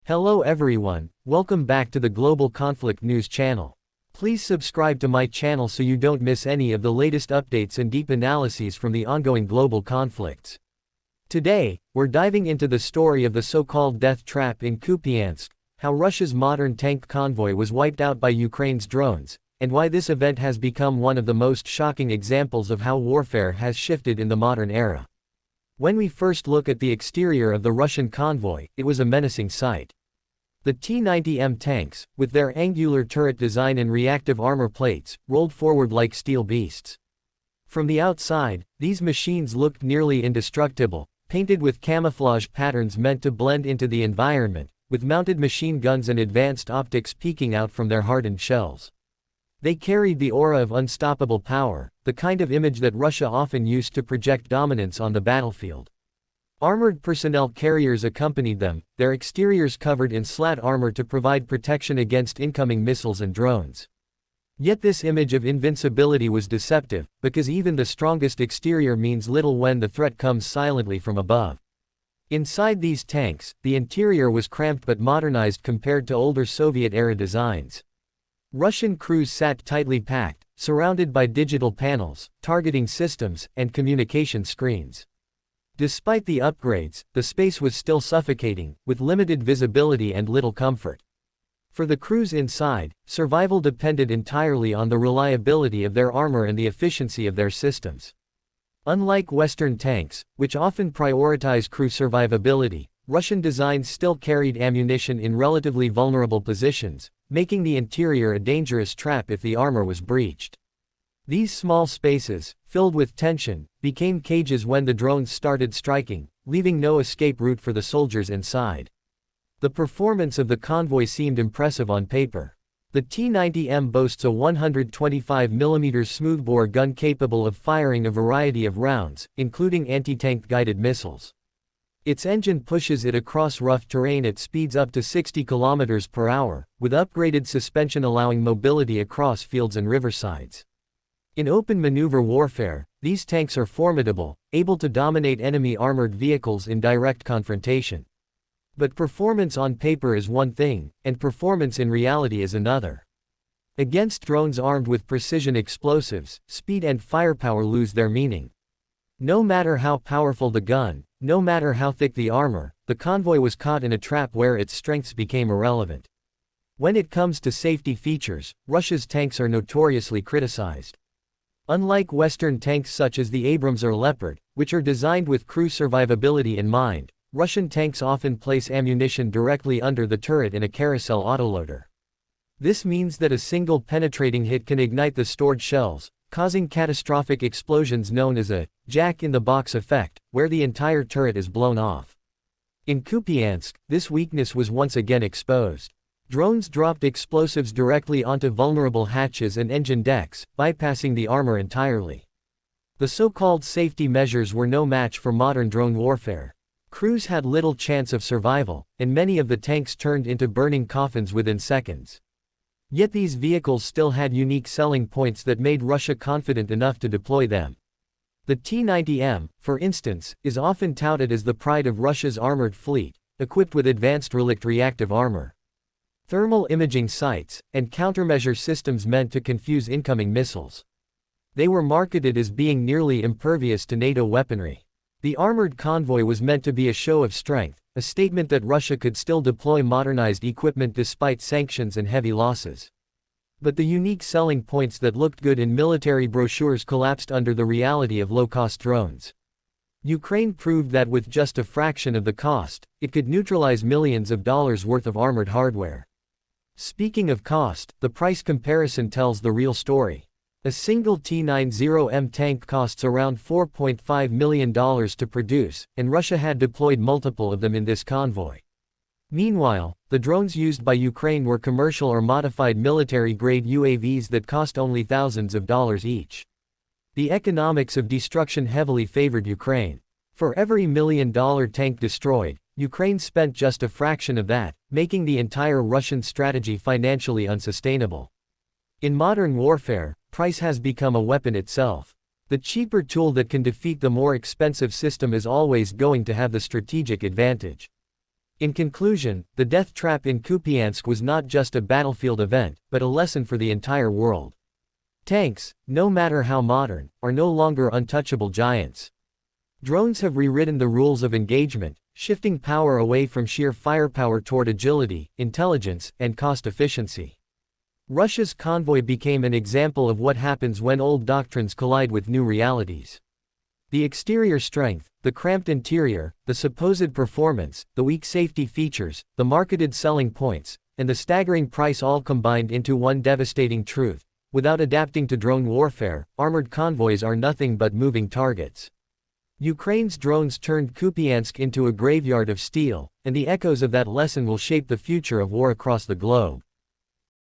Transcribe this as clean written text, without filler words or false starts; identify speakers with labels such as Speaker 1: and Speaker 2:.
Speaker 1: Hello everyone, welcome back to the Global Conflict News channel. Please subscribe to my channel so you don't miss any of the latest updates and deep analyses from the ongoing global conflicts. Today, we're diving into the story of the so-called death trap in Kupiansk, how Russia's modern tank convoy was wiped out by Ukraine's drones, and why this event has become one of the most shocking examples of how warfare has shifted in the modern era. When we first look at the exterior of the Russian convoy, it was a menacing sight. The T-90M tanks, with their angular turret design and reactive armor plates, rolled forward like steel beasts. From the outside, these machines looked nearly indestructible, painted with camouflage patterns meant to blend into the environment, with mounted machine guns and advanced optics peeking out from their hardened shells. They carried the aura of unstoppable power, the kind of image that Russia often used to project dominance on the battlefield. Armored personnel carriers accompanied them, their exteriors covered in slat armor to provide protection against incoming missiles and drones. Yet this image of invincibility was deceptive, because even the strongest exterior means little when the threat comes silently from above. Inside these tanks, the interior was cramped but modernized compared to older Soviet-era designs. Russian crews sat tightly packed, surrounded by digital panels, targeting systems, and communication screens. Despite the upgrades, the space was still suffocating, with limited visibility and little comfort. For the crews inside, survival depended entirely on the reliability of their armor and the efficiency of their systems. Unlike Western tanks, which often prioritize crew survivability, Russian designs still carried ammunition in relatively vulnerable positions, making the interior a dangerous trap if the armor was breached. These small spaces, filled with tension, became cages when the drones started striking, leaving no escape route for the soldiers inside. The performance of the convoy seemed impressive on paper. The T-90M boasts a 125mm smoothbore gun capable of firing a variety of rounds, including anti-tank guided missiles. Its engine pushes it across rough terrain at speeds up to 60 km per hour, with upgraded suspension allowing mobility across fields and riversides. In open maneuver warfare, these tanks are formidable, able to dominate enemy armored vehicles in direct confrontation. But performance on paper is one thing, and performance in reality is another. Against drones armed with precision explosives, speed and firepower lose their meaning. No matter how powerful the gun, no matter how thick the armor, the convoy was caught in a trap where its strengths became irrelevant. When it comes to safety features, Russia's tanks are notoriously criticized. Unlike Western tanks such as the Abrams or Leopard, which are designed with crew survivability in mind, Russian tanks often place ammunition directly under the turret in a carousel autoloader. This means that a single penetrating hit can ignite the stored shells, causing catastrophic explosions known as a jack-in-the-box effect, where the entire turret is blown off. In Kupiansk, this weakness was once again exposed. Drones dropped explosives directly onto vulnerable hatches and engine decks, bypassing the armor entirely. The so-called safety measures were no match for modern drone warfare. Crews had little chance of survival, and many of the tanks turned into burning coffins within seconds. Yet these vehicles still had unique selling points that made Russia confident enough to deploy them. The T-90M, for instance, is often touted as the pride of Russia's armored fleet, equipped with advanced relict reactive armor, thermal imaging sights, and countermeasure systems meant to confuse incoming missiles. They were marketed as being nearly impervious to NATO weaponry. The armored convoy was meant to be a show of strength, a statement that Russia could still deploy modernized equipment despite sanctions and heavy losses. But the unique selling points that looked good in military brochures collapsed under the reality of low-cost drones. Ukraine proved that with just a fraction of the cost, it could neutralize millions of dollars worth of armored hardware. Speaking of cost, the price comparison tells the real story. A single T-90M tank costs around $4.5 million to produce, and Russia had deployed multiple of them in this convoy. Meanwhile, the drones used by Ukraine were commercial or modified military-grade UAVs that cost only thousands of dollars each. The economics of destruction heavily favored Ukraine. For every $1 million tank destroyed, Ukraine spent just a fraction of that, making the entire Russian strategy financially unsustainable. In modern warfare, price has become a weapon itself. The cheaper tool that can defeat the more expensive system is always going to have the strategic advantage. In conclusion, the death trap in Kupiansk was not just a battlefield event, but a lesson for the entire world. Tanks, no matter how modern, are no longer untouchable giants. Drones have rewritten the rules of engagement, shifting power away from sheer firepower toward agility, intelligence, and cost efficiency. Russia's Convoy became an example of what happens when old doctrines collide with new realities. The exterior strength, the cramped interior, the supposed performance, the weak safety features, the marketed selling points, and the staggering price all combined into one devastating truth. Without adapting to drone warfare, armored convoys are nothing but moving targets. Ukraine's drones turned Kupiansk into a graveyard of steel, and the echoes of that lesson will shape the future of war across the globe.